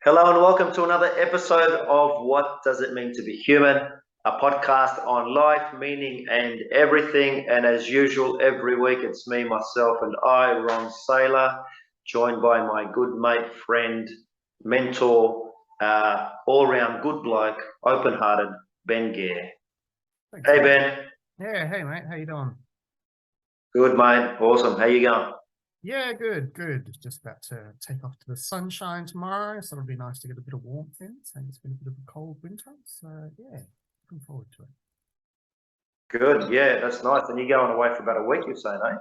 Hello and welcome to another episode of What Does It Mean to Be Human, a podcast on life, meaning, and everything. And as usual, every week it's me, myself, and I, Ron Saylor, joined by my good mate, friend, mentor, all round good bloke, open hearted, Ben Gare. Thanks, Hey, mate. Ben. Yeah, hey, mate. How you doing? Good, mate. Awesome. How you going? Yeah, good. Just about to take off to the sunshine tomorrow, so it'll be nice to get a bit of warmth in. So it's been a bit of a cold winter, so yeah, looking forward to it. Good. Yeah, that's nice. And you're going away for about a week, you're saying, eh?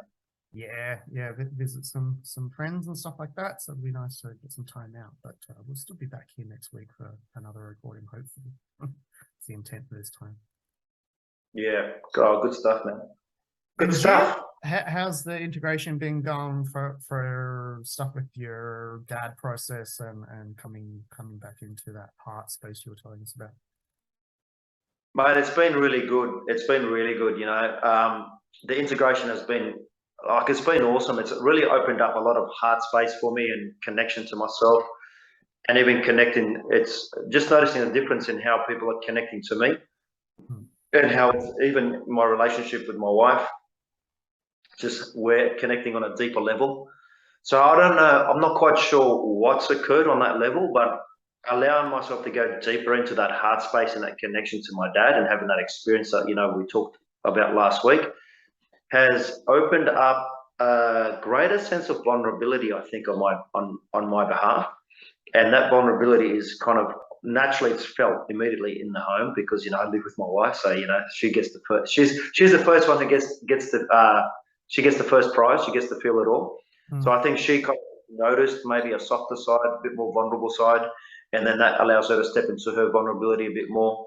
Yeah, visit some friends and stuff like that. So it'll be nice to get some time out. But we'll still be back here next week for another recording, hopefully. It's the intent for this time. Yeah. Oh, good stuff, man. Good And stuff. how's the integration been going for stuff with your dad process and coming back into that heart space you were telling us about? Mate, it's been really good. It's been really good. The integration has been it's been awesome. It's really opened up a lot of heart space for me and connection to myself, and even connecting. It's just noticing a difference in how people are connecting to me, Hmm. and how even my relationship with my wife, just we're connecting on a deeper level. So I don't know. I'm not quite sure what's occurred on that level, but allowing myself to go deeper into that heart space and that connection to my dad and having that experience that we talked about last week has opened up a greater sense of vulnerability, I think, on my behalf. And that vulnerability is kind of naturally it's felt immediately in the home because I live with my wife, so she gets the first. She's the first one who gets the she gets the first prize. She gets to feel it all. So Hmm. I think she kind of noticed maybe a softer side, a bit more vulnerable side, and then that allows her to step into her vulnerability a bit more.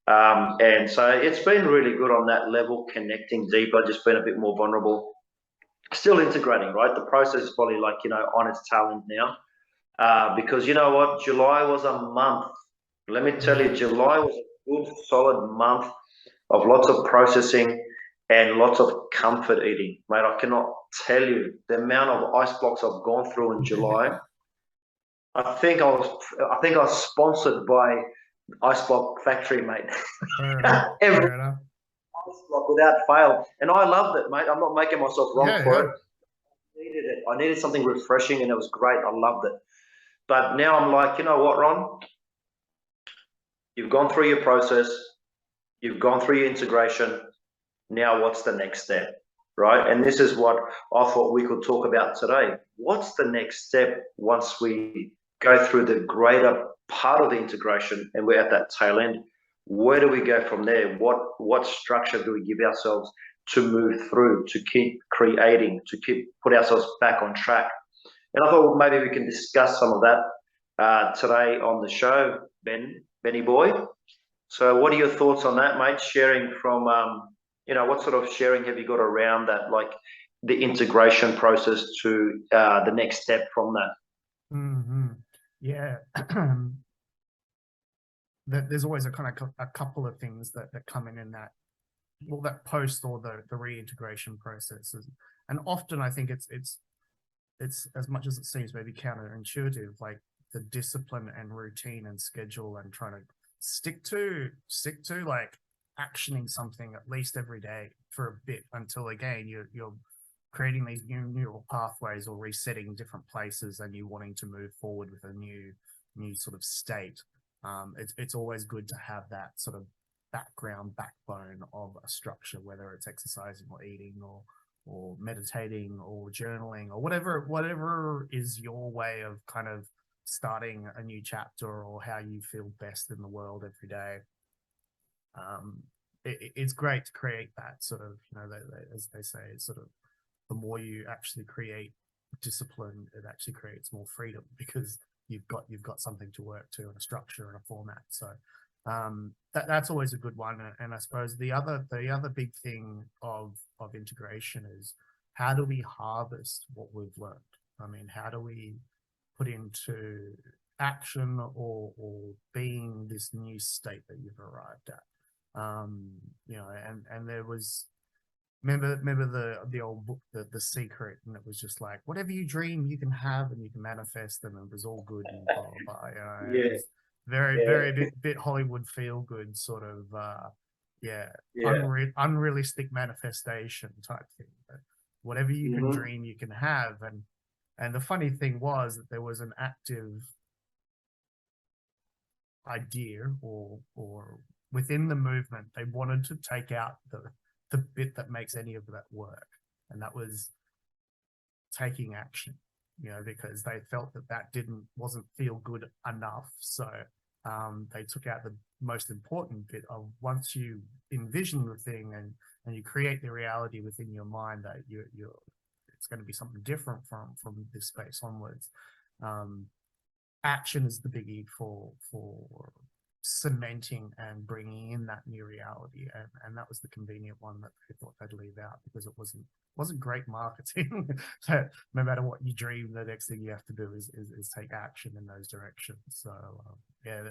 And so it's been really good on that level, connecting deeper, just being a bit more vulnerable, still integrating, right? The process is probably like, on its tail end now. Because you know what? July was a month. Let me tell Yeah. you, July was a good, solid month of lots of processing and lots of comfort eating. Mate, I cannot tell you the amount of ice blocks I've gone through in July. I think I was sponsored by Ice Block Factory, mate. Fair enough. Every Fair enough. like without fail. And I loved it, mate. I'm not making myself wrong Yeah, for yeah. it. I needed it. I needed something refreshing and it was great. I loved it. But now I'm like, you know what, Ron? You've gone through your process, you've gone through your integration. Now what's the next step? Right? And this is what I thought we could talk about today. What's the next step once we go through the greater part of the integration and we're at that tail end? Where do we go from there? What structure do we give ourselves to move through, to keep creating, to keep put ourselves back on track? And I thought maybe we can discuss some of that today on the show, Benny boy. So, what are your thoughts on that, mate? Sharing from, what sort of sharing have you got around that, like the integration process to the next step from that? Hmm. Yeah. There's always a kind of a couple of things that come in that, well, that post or the reintegration processes. And often I think it's as much as it seems maybe counterintuitive, like the discipline and routine and schedule and trying to stick to like actioning something at least every day for a bit until again you're creating these new neural pathways or resetting different places and you wanting to move forward with a new sort of state. It's always good to have that sort of backbone of a structure, whether it's exercising or eating or meditating or journaling or whatever is your way of kind of starting a new chapter or how you feel best in the world every day. It's great to create that sort of, as they say, it's sort of the more you actually create discipline, it actually creates more freedom because you've got something to work to and a structure and a format. So that's always a good one. And I suppose the other big thing of integration is how do we harvest what we've learned? I mean, how do we put into action or being this new state that you've arrived at? And there was remember the old book, the Secret, and it was just like whatever you dream you can have and you can manifest, and it was all good and blah blah blah. It Yeah, was very yeah, very bit Hollywood feel good sort of yeah, yeah. unrealistic manifestation type thing. But whatever you can Hmm. dream you can have. And the funny thing was that there was an active idea, or within the movement they wanted to take out the bit that makes any of that work, and that was taking action, because they felt that wasn't feel good enough. So they took out the most important bit of, once you envision the thing and you create the reality within your mind that you're it's going to be something different from this space onwards. um, Action is the biggie for cementing and bringing in that new reality, and that was the convenient one that they thought they'd leave out, because it wasn't great marketing. That no matter what you dream, the next thing you have to do is take action in those directions. So yeah,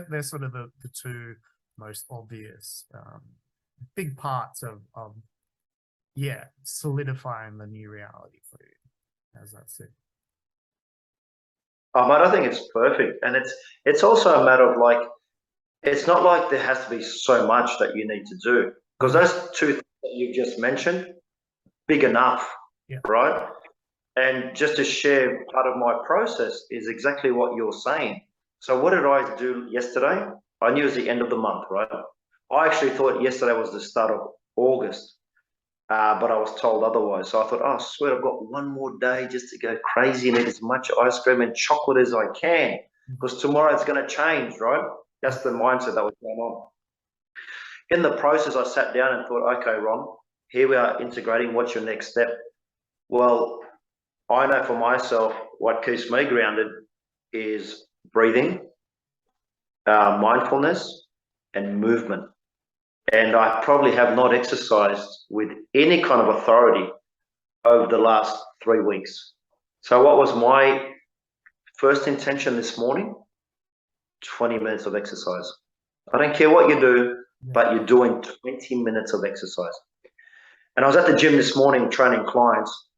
they're sort of the two most obvious big parts of yeah, solidifying the new reality for you, as that's it. Mate, I think it's perfect, and it's also a matter of like, it's not like there has to be so much that you need to do, because Mm. those two things that you've just mentioned, big enough, Yeah. right? And just to share, part of my process is exactly what you're saying. So what did I do yesterday? I knew it was the end of the month, right? I actually thought yesterday was the start of August, but I was told otherwise. So I thought, oh, sweet, I've got one more day just to go crazy and eat as much ice cream and chocolate as I can, because tomorrow it's going to change, right? That's the mindset that was going on. In the process, I sat down and thought, okay, Ron, here we are integrating. What's your next step? Well, I know for myself, what keeps me grounded is breathing, mindfulness, and movement. And I probably have not exercised with any kind of authority over the last 3 weeks. So, what was my first intention this morning? 20 minutes of exercise. I don't care what you do, Yeah. but you're doing 20 minutes of exercise. And I was at the gym this morning training clients,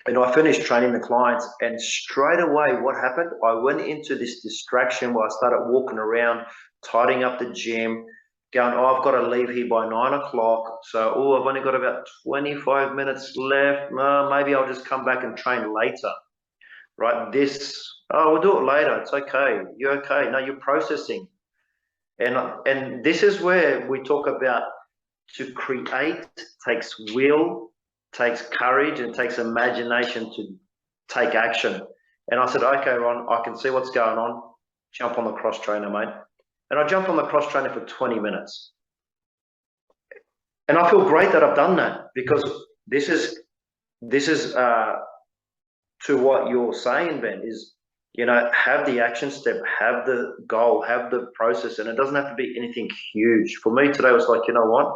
and I finished training the clients, and straight away, what happened? I went into this distraction where I started walking around, tidying up the gym, going, oh, I've got to leave here by 9 o'clock. So, oh, I've only got about 25 minutes left. Maybe I'll just come back and train later, right? Oh, we'll do it later. It's okay. You're okay. No, you're processing. And this is where we talk about, to create takes will, takes courage, and takes imagination to take action. And I said, okay, Ron, I can see what's going on. Jump on the cross trainer, mate. And I jumped on the cross trainer for 20 minutes. And I feel great that I've done that, because this is to what you're saying, Ben, is, have the action step, have the goal, have the process, and it doesn't have to be anything huge. For me today was like, you know what?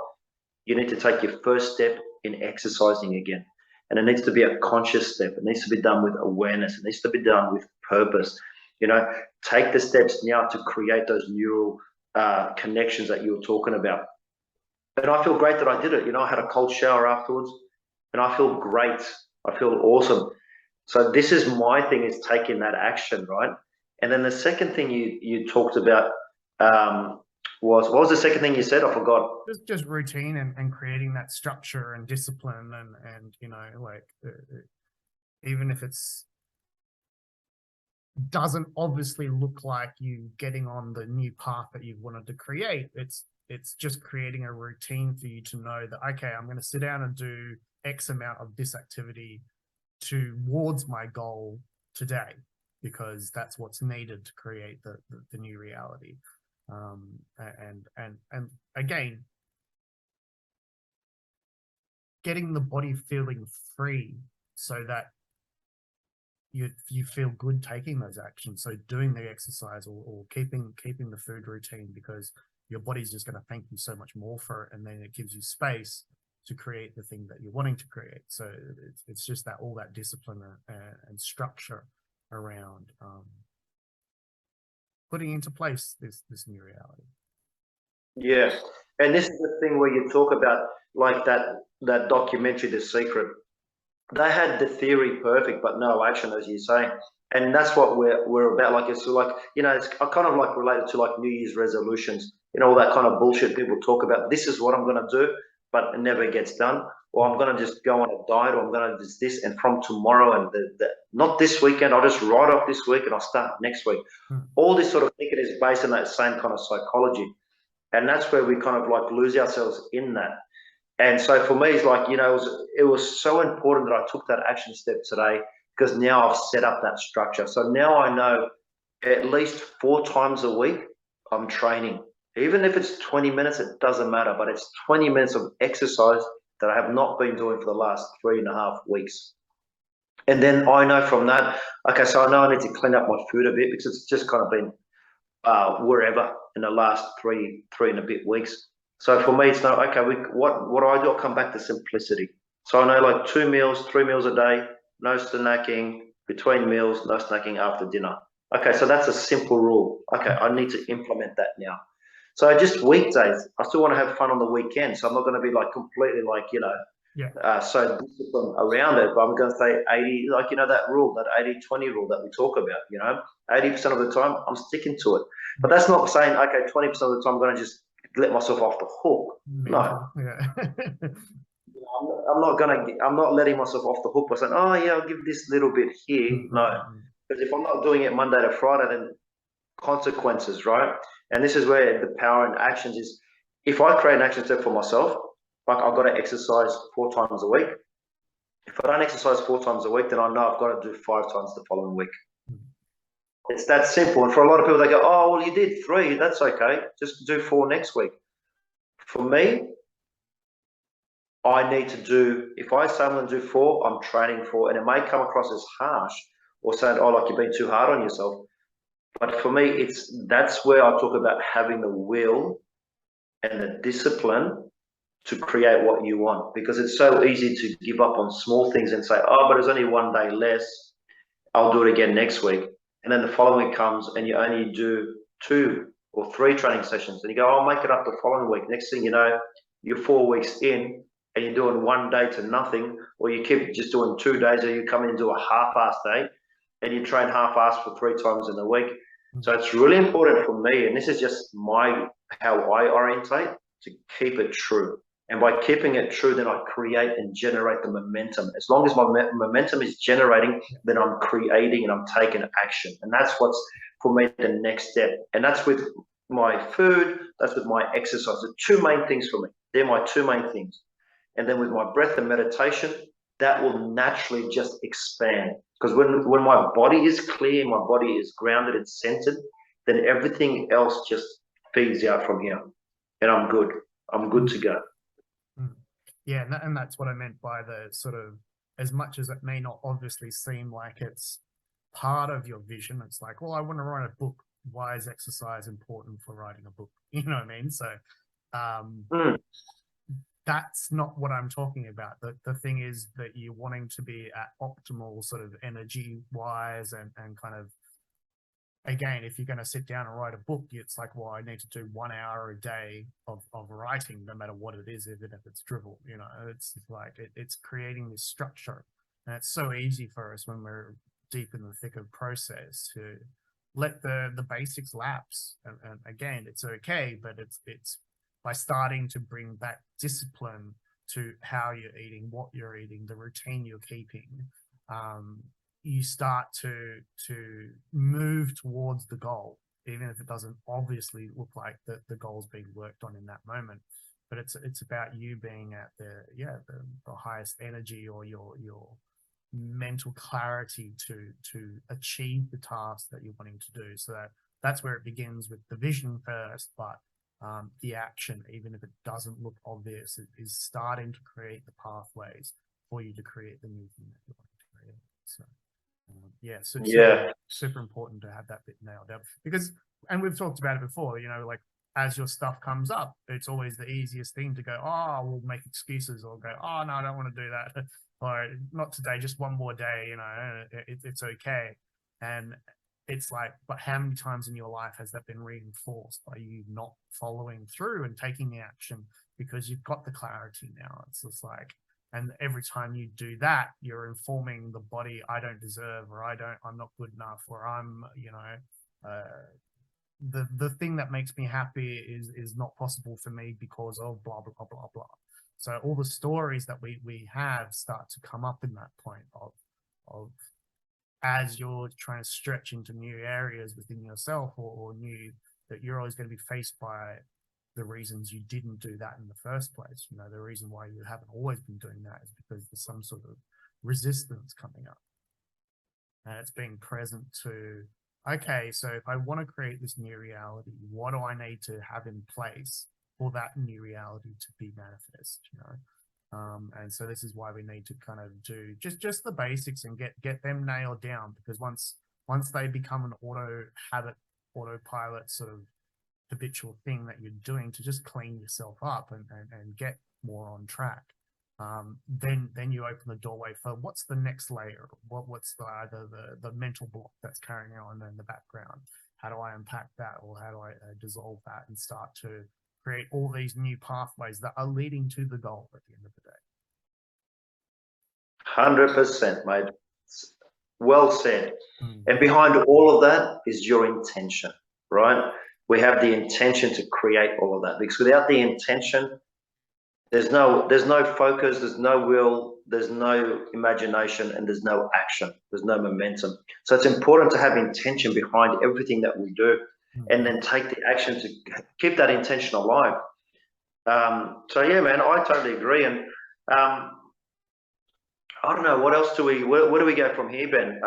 You need to take your first step in exercising again. And it needs to be a conscious step. It needs to be done with awareness. It needs to be done with purpose. Take the steps now to create those neural connections that you were talking about. And I feel great that I did it. I had a cold shower afterwards, and I feel great. I feel awesome. So this is my thing, is taking that action, right? And then the second thing you talked about was, what was the second thing you said? I forgot. Just routine and creating that structure and discipline, and like even if it's doesn't obviously look like you getting on the new path that you've wanted to create, it's just creating a routine for you to know that, okay, I'm going to sit down and do X amount of this activity towards my goal today, because that's what's needed to create the new reality. And again, getting the body feeling free so that you feel good taking those actions. So doing the exercise, or keeping the food routine, because your body's just going to thank you so much more for it, and then it gives you space to create the thing that you're wanting to create. So it's just that, all that discipline and structure around putting into place this new reality. Yeah. And this is the thing where you talk about like that documentary, The Secret. They had the theory perfect, but no action, as you say. And that's what we're about. Like it's like it's I kind of like related to like New Year's resolutions, all that kind of bullshit people talk about. This is what I'm gonna do, but it never gets done. Or I'm gonna just go on a diet, or I'm gonna do this, and from tomorrow and not this weekend, I'll just write off this week and I'll start next week. Mm. All this sort of thinking is based on that same kind of psychology, and that's where we kind of like lose ourselves in that. And so for me, it's like, it was so important that I took that action step today because now I've set up that structure. So now I know at least 4 times a week I'm training. Even if it's 20 minutes, it doesn't matter, but it's 20 minutes of exercise that I have not been doing for the last 3.5 weeks. And then I know from that, okay, so I know I need to clean up my food a bit because it's just kind of been wherever in the last three and a bit weeks. So for me, it's not okay. What do I do? I'll come back to simplicity. So I know like 2 meals, 3 meals a day, no snacking between meals, no snacking after dinner. Okay, so that's a simple rule. Okay, I need to implement that now. So just weekdays, I still want to have fun on the weekend. So I'm not going to be like completely like Yeah. so disciplined around it. But I'm going to say 80, like that rule, that 80-20 rule that we talk about. 80% of the time I'm sticking to it. But that's not saying okay, 20% of the time I'm going to just let myself off the hook. No, Mental. Yeah. I'm not letting myself off the hook by saying, oh yeah, I'll give this little bit here. No, because if I'm not doing it Monday to Friday, then consequences, right? And this is where the power in actions is. If I create an action step for myself, like I've got to exercise 4 times a week. If I don't exercise 4 times a week, then I know I've got to do 5 times the following week. It's that simple. And for a lot of people, they go, oh, well, you did 3. That's okay. Just do 4 next week. For me, I need to do, if I say I'm going to do 4, I'm training 4. And it may come across as harsh or saying, oh, like you're being too hard on yourself. But for me, that's where I talk about having the will and the discipline to create what you want, because it's so easy to give up on small things and say, oh, but it's only one day less. I'll do it again next week. And then the following week comes and you only do 2 or 3 training sessions and you go, I'll make it up the following week. Next thing you know, you're 4 weeks in and you're doing one day to nothing, or you keep just doing 2 days, or you come in and do a half-ass day and you train half-ass for 3 times in a week. So it's really important for me, and this is just how I orientate, to keep it true. And by keeping it true, then I create and generate the momentum. As long as my momentum is generating, then I'm creating and I'm taking action. And that's what's, for me, the next step. And that's with my food, that's with my exercise. The 2 main things for me. They're my 2 main things. And then with my breath and meditation, that will naturally just expand. Because when my body is clear, my body is grounded and centered, then everything else just feeds out from here. And I'm good. I'm good to go. Yeah, and that's what I meant by the sort of, as much as it may not obviously seem like it's part of your vision, it's like, well, I want to write a book. Why is exercise important for writing a book? You know what I mean? So that's not what I'm talking about. The thing is that you're wanting to be at optimal sort of energy wise and kind of, again, if you're going to sit down and write a book, it's like, well, I need to do 1 hour a day of writing, no matter what it is, even if it's drivel. It's like it's creating this structure, and it's so easy for us when we're deep in the thick of process to let the basics lapse. And again, it's okay, but it's by starting to bring back discipline to how you're eating, what you're eating, the routine you're keeping. You start to move towards the goal, even if it doesn't obviously look like the goal's being worked on in that moment. But it's about you being at the highest energy, or your mental clarity to achieve the task that you're wanting to do. So that's where it begins, with the vision first, but the action, even if it doesn't look obvious, is starting to create the pathways for you to create the new thing that you want to create. So so it's super important to have that bit nailed down, because, and we've talked about it before, like as your stuff comes up, it's always the easiest thing to go, oh, we'll make excuses, or go, oh no, I don't want to do that, or not today, just one more day, it's okay. And it's like, but how many times in your life has that been reinforced by you not following through and taking the action because you've got the clarity now? It's just like, and every time you do that, you're informing the body, I don't deserve, or I'm not good enough, or I'm, the thing that makes me happy is not possible for me because of blah, blah, blah, blah. So all the stories that we have start to come up in that point of as you're trying to stretch into new areas within yourself, or new, that you're always going to be faced by the reasons you didn't do that in the first place. The reason why you haven't always been doing that is because there's some sort of resistance coming up. And it's being present to, okay, so if I want to create this new reality, what do I need to have in place for that new reality to be manifest, and so this is why we need to kind of do just the basics and get them nailed down, because once they become an autopilot sort of habitual thing that you're doing to just clean yourself up and get more on track, then you open the doorway for what's the next layer, what's either the mental block that's carrying on in the background. How do I unpack that, or how do I dissolve that and start to create all these new pathways that are leading to the goal at the end of the day? 100%, mate. Well said. And behind all of that is your intention, right? We have the intention to create all of that, because without the intention, there's no focus, there's no will, there's no imagination, and there's no action, there's no momentum. So it's important to have intention behind everything that we do, and then take the action to keep that intention alive. So yeah, man, I totally agree. And I don't know, what else where do we go from here, Ben?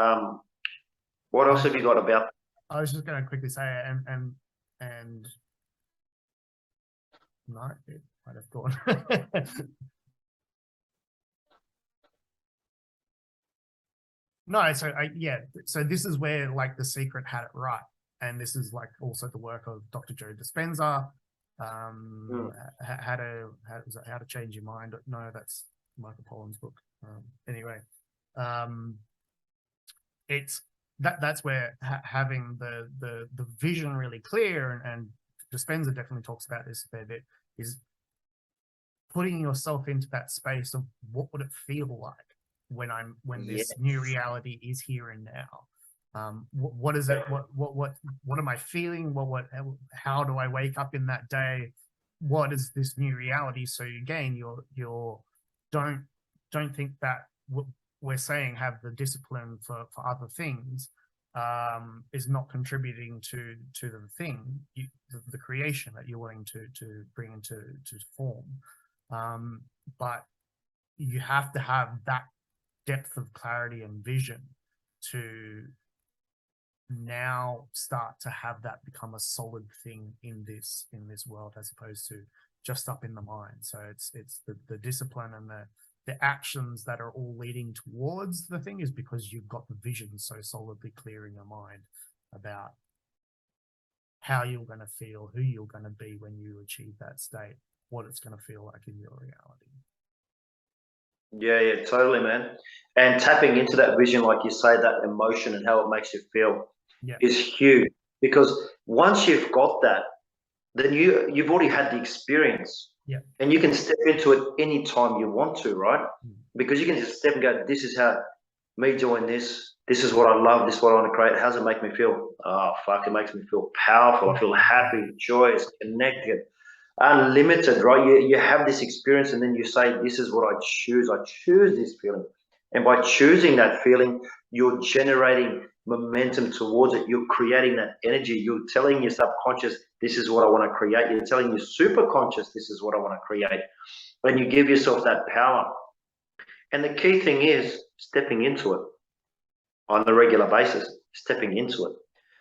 What else have you got about? I was just going to quickly say, and no, it might have gone. No, so this is where like The Secret had it right, and this is like also the work of Dr. Joe Dispenza. How to Change Your Mind? No, that's Michael Pollan's book. Anyway, it's that's where having the vision really clear, and Dispenza definitely talks about this a fair bit, is putting yourself into that space of what would it feel like when this new reality is here and now. What is it? What am I feeling? How do I wake up in that day? What is this new reality? So again, you're don't think that what we're saying, have the discipline for other things, is not contributing to the thing, the creation that you're wanting to bring into form. But you have to have that depth of clarity and vision to now start to have that become a solid thing in this world, as opposed to just up in the mind. So it's the discipline and the actions that are all leading towards the thing is because you've got the vision so solidly clear in your mind about how you're going to feel, who you're going to be when you achieve that state, what it's going to feel like in your reality. Yeah, totally, man. And tapping into that vision, like you say, that emotion and how it makes you feel is huge, because once you've got that, then you've already had the experience, and you can step into it anytime you want to, right? Because you can just step and go, this is how me doing this is what I love, this is what I want to create. How does it make me feel? Oh, fuck, it makes me feel powerful. I feel happy, joyous, connected, unlimited, right? You have this experience, and then you say, this is what I choose. I choose this feeling. And by choosing that feeling, you're generating momentum towards it. You're creating that energy. You're telling your subconscious, this is what I want to create. You're telling your superconscious, this is what I want to create. And you give yourself that power. And the key thing is stepping into it on a regular basis, stepping into it.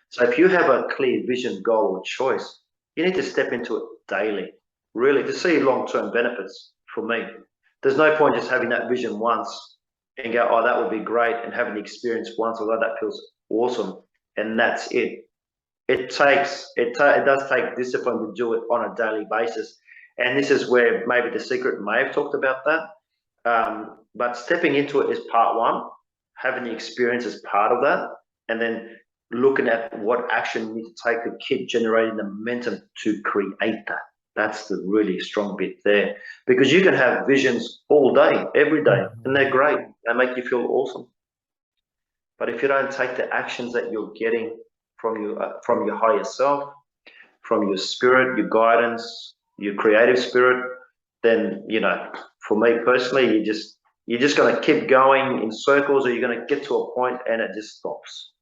So if you have a clear vision, goal, or choice, you need to step into it daily, really, to see long-term benefits. For me, there's no point just having that vision once and go, oh, that would be great, and having the experience once, although that feels awesome, and that's it. It does take discipline to do it on a daily basis, and this is where maybe The Secret may have talked about that. But stepping into it is part one. Having the experience is part of that, and then looking at what action you need to take, the kid generating the momentum to create that. That's the really strong bit there, because you can have visions all day, every day, and they're great. They make you feel awesome. But if you don't take the actions that you're getting from your higher self, from your spirit, your guidance, your creative spirit, then for me personally, you're just going to keep going in circles, or you're going to get to a point and it just stops.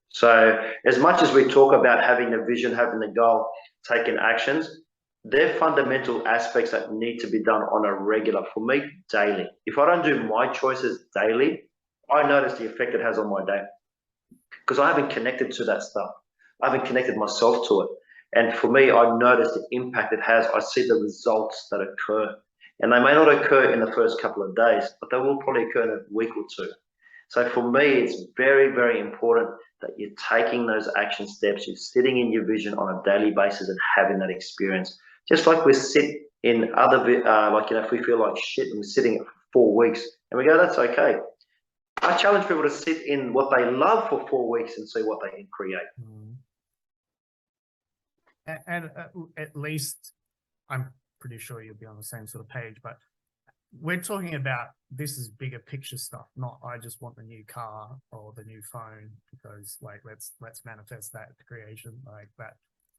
So as much as we talk about having the vision, having the goal, taking actions, they're fundamental aspects that need to be done on a regular, for me, daily. If I don't do my choices daily, I notice the effect it has on my day, because I haven't connected to that stuff. I haven't connected myself to it. And for me, I notice the impact it has. I see the results that occur. And they may not occur in the first couple of days, but they will probably occur in a week or two. So for me, it's very, very important that you're taking those action steps, you're sitting in your vision on a daily basis and having that experience. Just like we sit in other, if we feel like shit and we're sitting for 4 weeks and we go, that's okay. I challenge people to sit in what they love for 4 weeks and see what they can create. And at least I'm pretty sure you'll be on the same sort of page, but we're talking about this is bigger picture stuff, not I just want the new car or the new phone because like let's manifest that creation like that.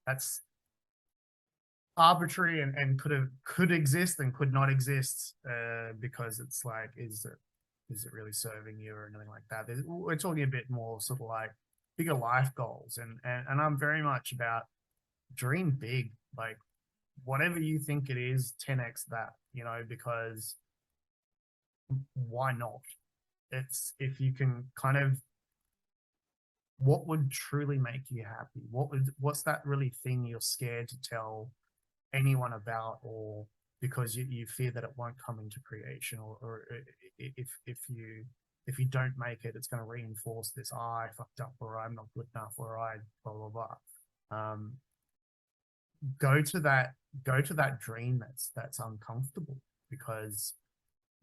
That's arbitrary and could exist and could not exist because it's like is it really serving you or anything like that. We're talking a bit more sort of like bigger life goals, and I'm very much about dream big, like whatever you think it is, 10x that, because why not? It's if you can kind of, what would truly make you happy? What's that really thing you're scared to tell anyone about, or because you fear that it won't come into creation, or if you don't make it, it's going to reinforce this, I fucked up, or I'm not good enough, or I blah blah blah. Go to that dream that's uncomfortable, because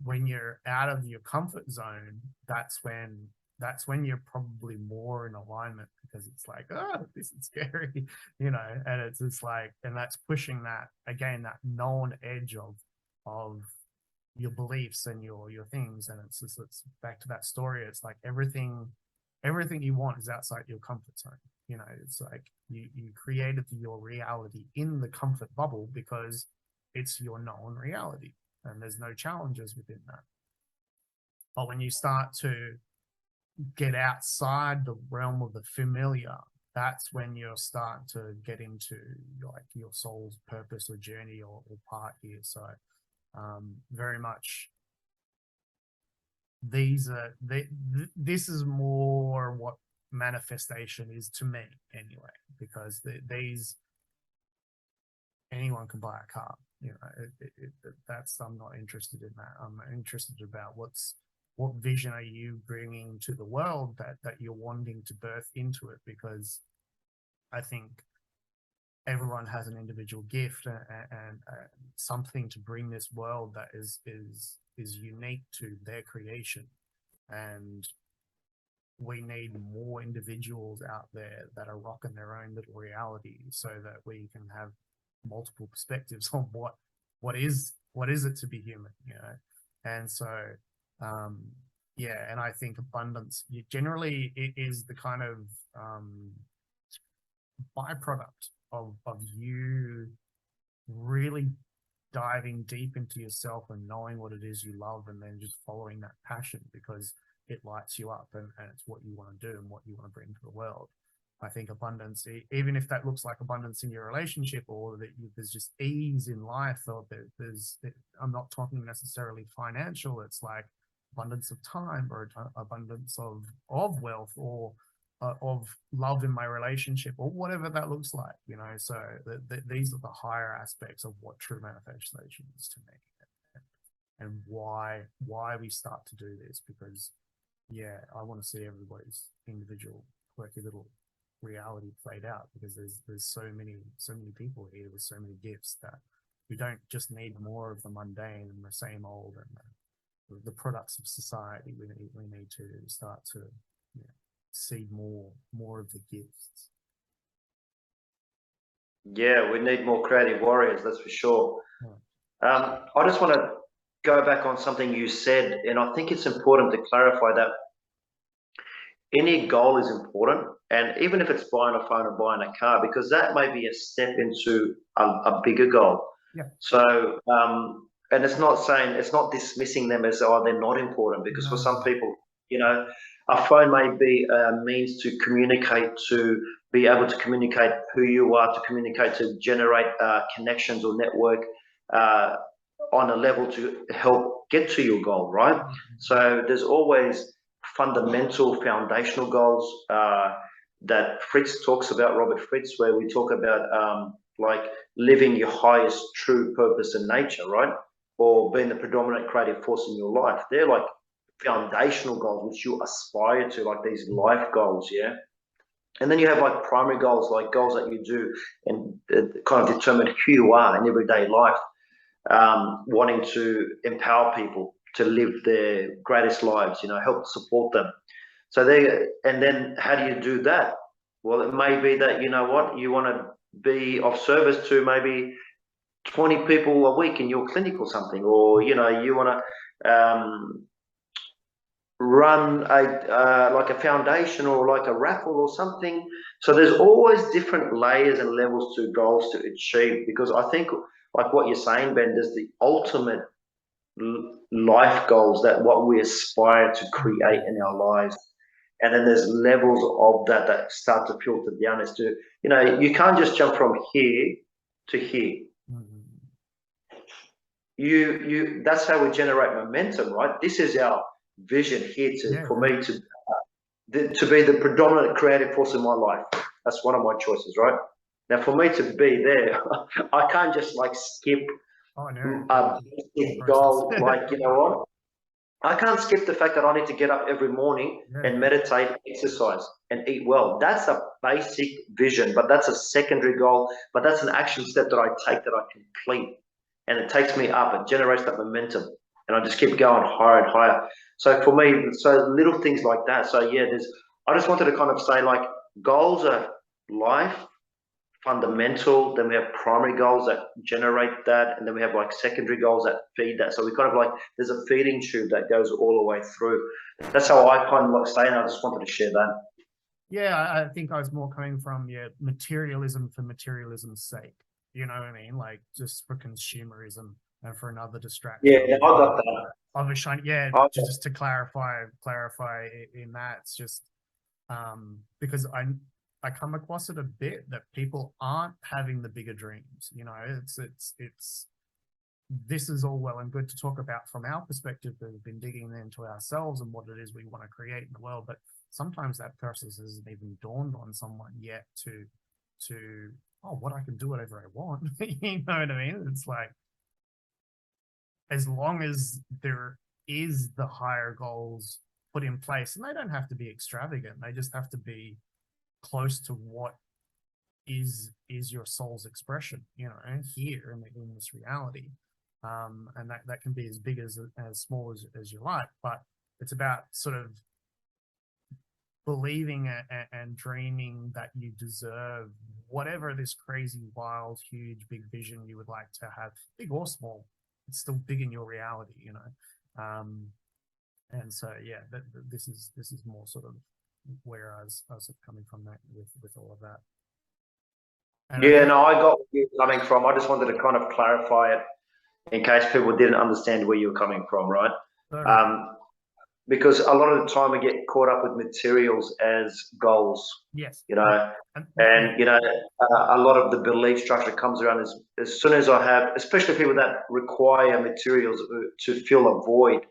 when you're out of your comfort zone, that's when you're probably more in alignment, because it's like, oh, this is scary, and it's just like, and that's pushing that again, that known edge of your beliefs and your things. And it's back to that story. It's like everything you want is outside your comfort zone. It's like you created your reality in the comfort bubble because it's your known reality and there's no challenges within that. But when you start to get outside the realm of the familiar, that's when you'll start to get into your soul's purpose or journey or part here. So very much this is more what manifestation is to me anyway, because anyone can buy a car, that's, I'm not interested in that. I'm interested about what vision are you bringing to the world that you're wanting to birth into it, because I think everyone has an individual gift and something to bring this world that is unique to their creation, and we need more individuals out there that are rocking their own little reality, so that we can have multiple perspectives on what is it to be human, and so and I think abundance generally it is the kind of byproduct of you really diving deep into yourself and knowing what it is you love, and then just following that passion because it lights you up and it's what you want to do and what you want to bring to the world. I think abundance, even if that looks like abundance in your relationship, or that there's just ease in life, or I'm not talking necessarily financial, it's like abundance of time, or abundance of wealth, or of love in my relationship, or whatever that looks like, so these are the higher aspects of what true manifestation is to me, and why we start to do this, because I want to see everybody's individual quirky little reality played out, because there's so many people here with so many gifts that we don't just need more of the mundane and the same old and the products of society. We need to start to see more of the gifts. Yeah, we need more creative warriors, that's for sure. Yeah. I just want to go back on something you said, and I think it's important to clarify that any goal is important, and even if it's buying a phone or buying a car, because that may be a step into a bigger goal. Yeah. So, and it's not saying, it's not dismissing them as, oh, they're not important, because for some people, you know, a phone may be a means to communicate, to be able to communicate who you are, to communicate, to generate connections or network on a level to help get to your goal, right? So there's always fundamental foundational goals that Fritz talks about, Robert Fritz, where we talk about like living your highest true purpose in nature, right? Or being the predominant creative force in your life. They're like foundational goals which you aspire to, like these life goals, yeah? And then you have like primary goals, like goals that you do and kind of determine who you are in everyday life, wanting to empower people to live their greatest lives, you know, help support them. So and then how do you do that? Well, it may be that, you know what, you want to be of service to maybe 20 people a week in your clinic or something, or, you know, you want to run like a foundation or like a raffle or something. So there's always different layers and levels to goals to achieve, because I think like what you're saying, Ben, there's the ultimate life goals, that what we aspire to create in our lives, and then there's levels of that start to filter down as to, you know, you can't just jump from here to here. You that's how we generate momentum, right? This is our vision here for me to be the predominant creative force in my life. That's one of my choices, right? Now, for me to be there, I can't just like skip a big goal. Like, you know what? I can't skip the fact that I need to get up every morning and meditate, exercise, and eat well. That's a basic vision, but that's a secondary goal. But that's an action step that I take, that I complete, and it takes me up. It generates that momentum, and I just keep going higher and higher. So for me, so little things like that. So yeah, I just wanted to kind of say, like, goals are life, fundamental, then we have primary goals that generate that, and then we have like secondary goals that feed that. So we kind of like, there's a feeding tube that goes all the way through. That's how I kind of like say, and I just wanted to share that. Yeah, I think I was more coming from materialism for materialism's sake. You know what I mean? Like just for consumerism and for another distraction. Yeah, I got that. Of a shiny, just to clarify in that, it's just because I come across it a bit that people aren't having the bigger dreams. You know, it's this is all well and good to talk about from our perspective. We've been digging into ourselves and what it is we want to create in the world, but sometimes that process hasn't even dawned on someone yet to what, I can do whatever I want. You know what I mean? It's like, as long as there is the higher goals put in place, and they don't have to be extravagant, they just have to be close to what is your soul's expression, you know, here in this reality. And that can be as big as small as you like, but it's about sort of believing and dreaming that you deserve whatever this crazy, wild, huge, big vision you would like to have, big or small. It's still big in your reality, you know. And so yeah, this is more sort of where I was coming from that with all of that. And yeah, no, I got where you're coming from. I just wanted to kind of clarify it in case people didn't understand where you're coming from, right? Because a lot of the time we get caught up with materials as goals. Yes. You know, and you know, a lot of the belief structure comes around as soon as I have, especially people that require materials to fill a void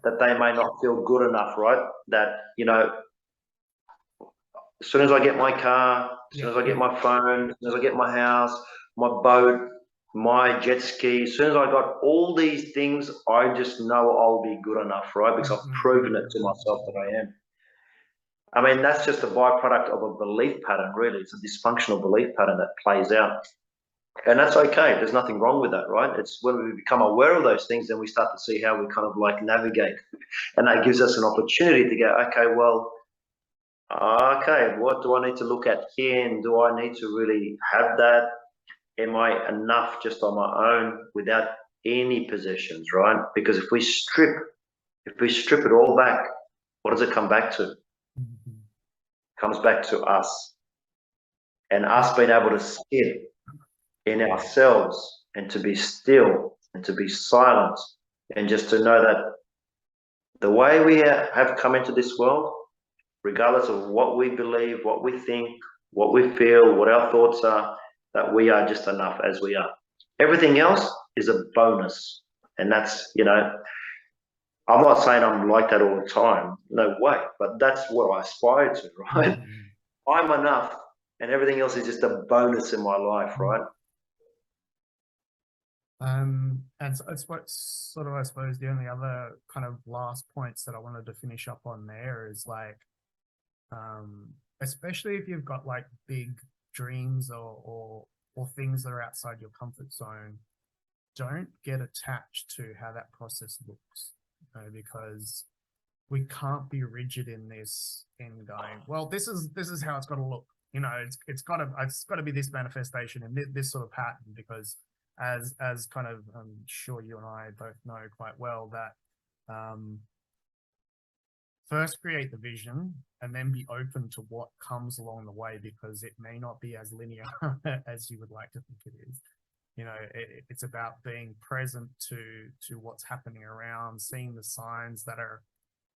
that they may not feel good enough, right? That, you know, as soon as I get my car, as soon as I get my phone, as soon as I get my house, my boat, my jet ski, as soon as I got all these things, I just know I'll be good enough, right? Because I've proven it to myself that I am. I mean, that's just a byproduct of a belief pattern, really. It's a dysfunctional belief pattern that plays out. And that's okay. There's nothing wrong with that, right? It's when we become aware of those things, then we start to see how we kind of like navigate. And that gives us an opportunity to go, okay, well, Okay, what do I need to look at here? And do I need to really have that? Am I enough just on my own without any possessions, right? Because if we strip it all back, what does it come back to? It Mhm. comes back to us and Yeah. us being able to sit in ourselves and to be still and to be silent and just to know that the way we have come into this world, regardless of what we believe, what we think, what we feel, what our thoughts are, that we are just enough as we are. Everything else is a bonus. And that's, I'm not saying I'm like that all the time. No way. But that's what I aspire to, right? Mhm. I'm enough and everything else is just a bonus in my life, right? And so it's what sort of, I suppose, the only other kind of last points that I wanted to finish up on there is like, um, especially if you've got like big dreams or things that are outside your comfort zone, don't get attached to how that process looks, because we can't be rigid in this in going, well, this is how it's got to look. It's got to be this manifestation and this sort of pattern, because as kind of I'm sure you and I both know quite well that first create the vision and then be open to what comes along the way, because it may not be as linear as you would like to think it is. It's about being present to what's happening around, seeing the signs that are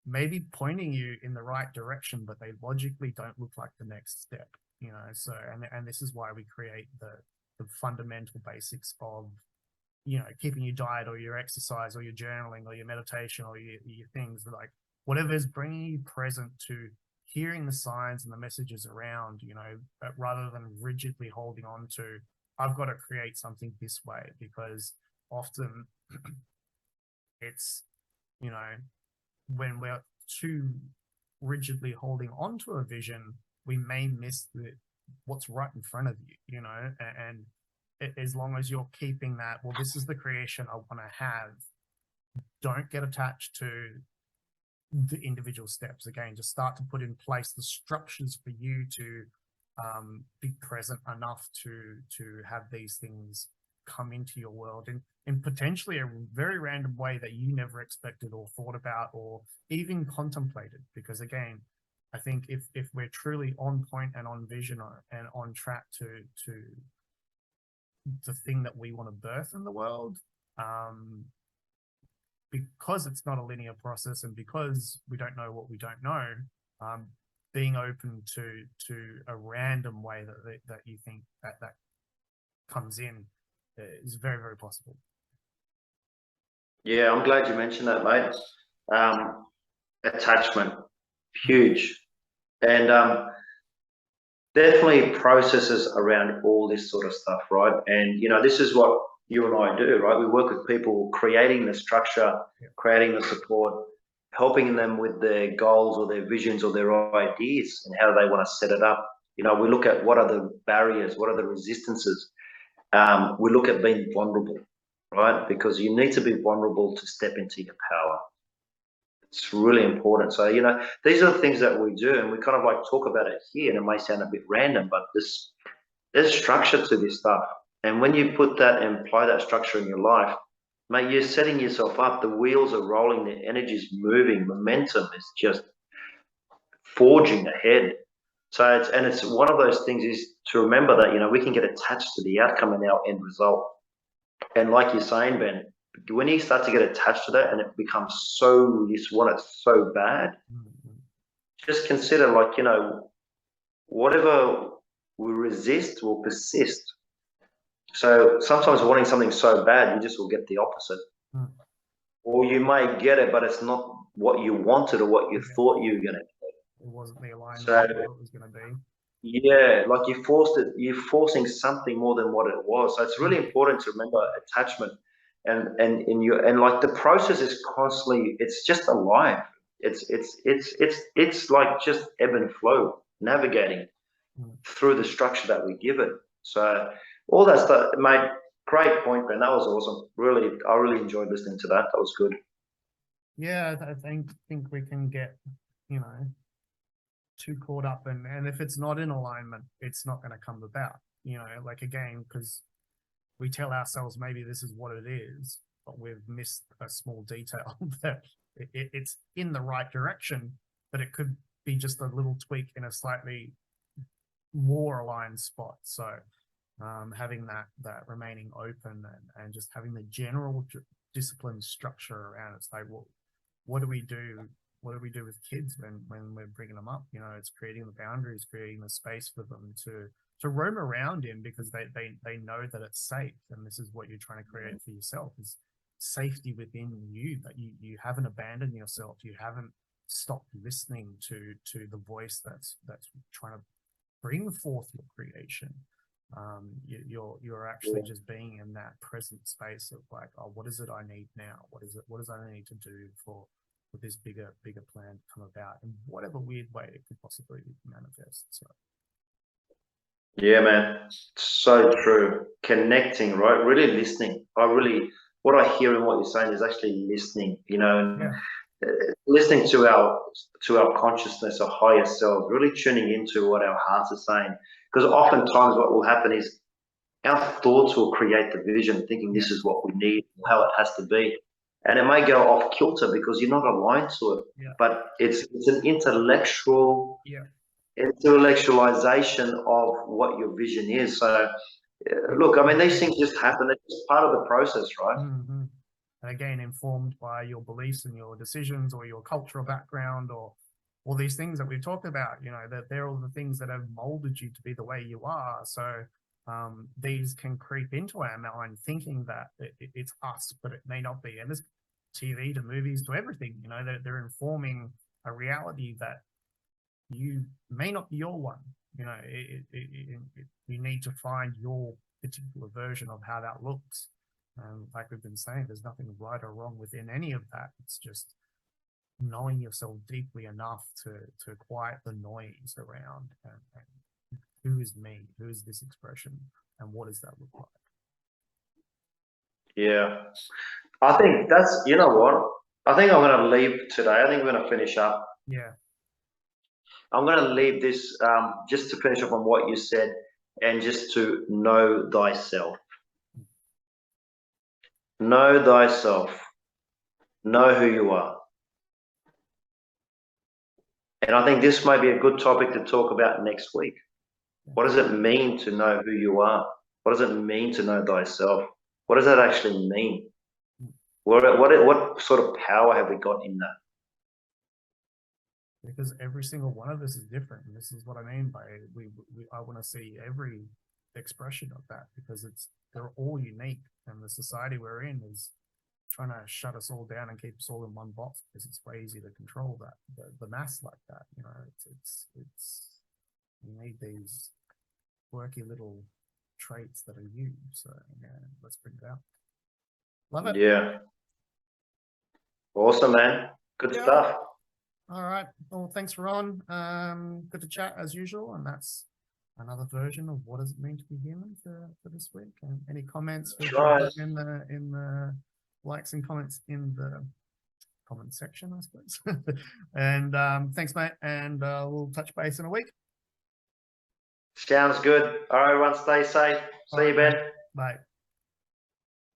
maybe pointing you in the right direction, but they logically don't look like the next step. So and this is why we create the fundamental basics of keeping your diet or your exercise or your journaling or your meditation or your things, like whatever is bringing you present to hearing the signs and the messages around, rather than rigidly holding on to, I've got to create something this way, because often it's, you know, when we're too rigidly holding on to a vision, we may miss what's right in front of you, and as long as you're keeping that, well, this is the creation I want to have, don't get attached to the individual steps. Again, just start to put in place the structures for you to be present enough to have these things come into your world in potentially a very random way that you never expected or thought about or even contemplated. Because again, I think if we're truly on point and on vision and on track to the thing that we want to birth in the world, because it's not a linear process and because we don't know what we don't know, um, being open to a random way that you think that comes in is very, very possible. Yeah, I'm glad you mentioned that, mate. Attachment, huge. And definitely processes around all this sort of stuff, right? And this is what you and I do, right? We work with people creating the structure, creating the support, helping them with their goals or their visions or their ideas and how they want to set it up. We look at what are the barriers, what are the resistances. We look at being vulnerable, right? Because you need to be vulnerable to step into your power. It's really important. So, these are the things that we do, and we kind of like talk about it here, and it may sound a bit random, but there's structure to this stuff. And when you put that and apply that structure in your life, mate, you're setting yourself up. The wheels are rolling, the energy's moving, momentum is just forging ahead. So it's one of those things is to remember that, we can get attached to the outcome and our end result. And like you're saying, Ben, when you start to get attached to that and it becomes so, you want it so bad, just consider like, whatever we resist will persist. So sometimes wanting something so bad, you just will get the opposite. Mm. Or you may get it, but it's not what you wanted or what you thought you were going to get. It wasn't the alignment So you thought it was going to be. yeah, like you forced it, you're forcing something more than what it was. So it's really important to remember attachment and like the process is constantly, it's just alive. It's like just ebb and flow, navigating through the structure that we give it. So all that stuff, mate, great point, Ben. That was awesome. Really, I really enjoyed listening to that. That was good. Yeah, I think we can get, you know, too caught up and if it's not in alignment, it's not going to come about, you know, like again, because we tell ourselves maybe this is what it is, but we've missed a small detail that it's in the right direction, but it could be just a little tweak in a slightly more aligned spot. So having that remaining open and just having the general discipline structure around it's like, well, what do we do? What do we do with kids when we're bringing them up? You know, it's creating the boundaries, creating the space for them to roam around in, because they know that it's safe. And this is what you're trying to create for yourself, is safety within you, that you haven't abandoned yourself. You haven't stopped listening to the voice that's trying to bring forth your creation. You're actually just being in that present space of like, oh, what is it I need now? What is I need to do for this bigger plan to come about in whatever weird way it could possibly manifest. So yeah, man, so true. Connecting, right? Really listening. What I hear in what you're saying is actually listening, you know, and listening to our consciousness, our higher self, really tuning into what our hearts are saying. Because oftentimes what will happen is our thoughts will create the vision, thinking this is what we need, how it has to be. And it may go off kilter because you're not aligned to it. Yeah. But it's an intellectualization of what your vision is. So look, I mean, these things just happen. It's just part of the process, right? Mm-hmm. And again, informed by your beliefs and your decisions or your cultural background or all these things that we've talked about, you know, that they're all the things that have molded you to be the way you are. So these can creep into our mind thinking that it's us, but it may not be. And there's TV to movies to everything, you know, they're informing a reality that you may not be your one. You know, you need to find your particular version of how that looks. Like we've been saying, there's nothing right or wrong within any of that. It's just knowing yourself deeply enough to quiet the noise around and who is me, who is this expression, and what does that look like? Yeah, I think that's, you know what, I think I'm going to leave today. I think we're going to finish up. Yeah. I'm going to leave this just to finish up on what you said, and just to know thyself. Know thyself. Know who you are. And I think this may be a good topic to talk about next week. What does it mean to know who you are? What does it mean to know thyself? What does that actually mean? What sort of power have we got in that? Because every single one of us is different. And this is what I mean by I want to see every expression of that, because they're all unique, and the society we're in is trying to shut us all down and keep us all in one box, because it's way easier to control that the mass like that. You know, it's you need these quirky little traits that are you. So yeah, let's bring it out. Love it. Yeah. Awesome, man. Good stuff. All right. Well, thanks, Ron. Good to chat as usual, and that's another version of what does it mean to be human for this week. And any comments in the likes and comments in the comment section, I suppose. And thanks, mate. And we'll touch base in a week. Sounds good. All right, everyone, stay safe. See you, Ben. Bye.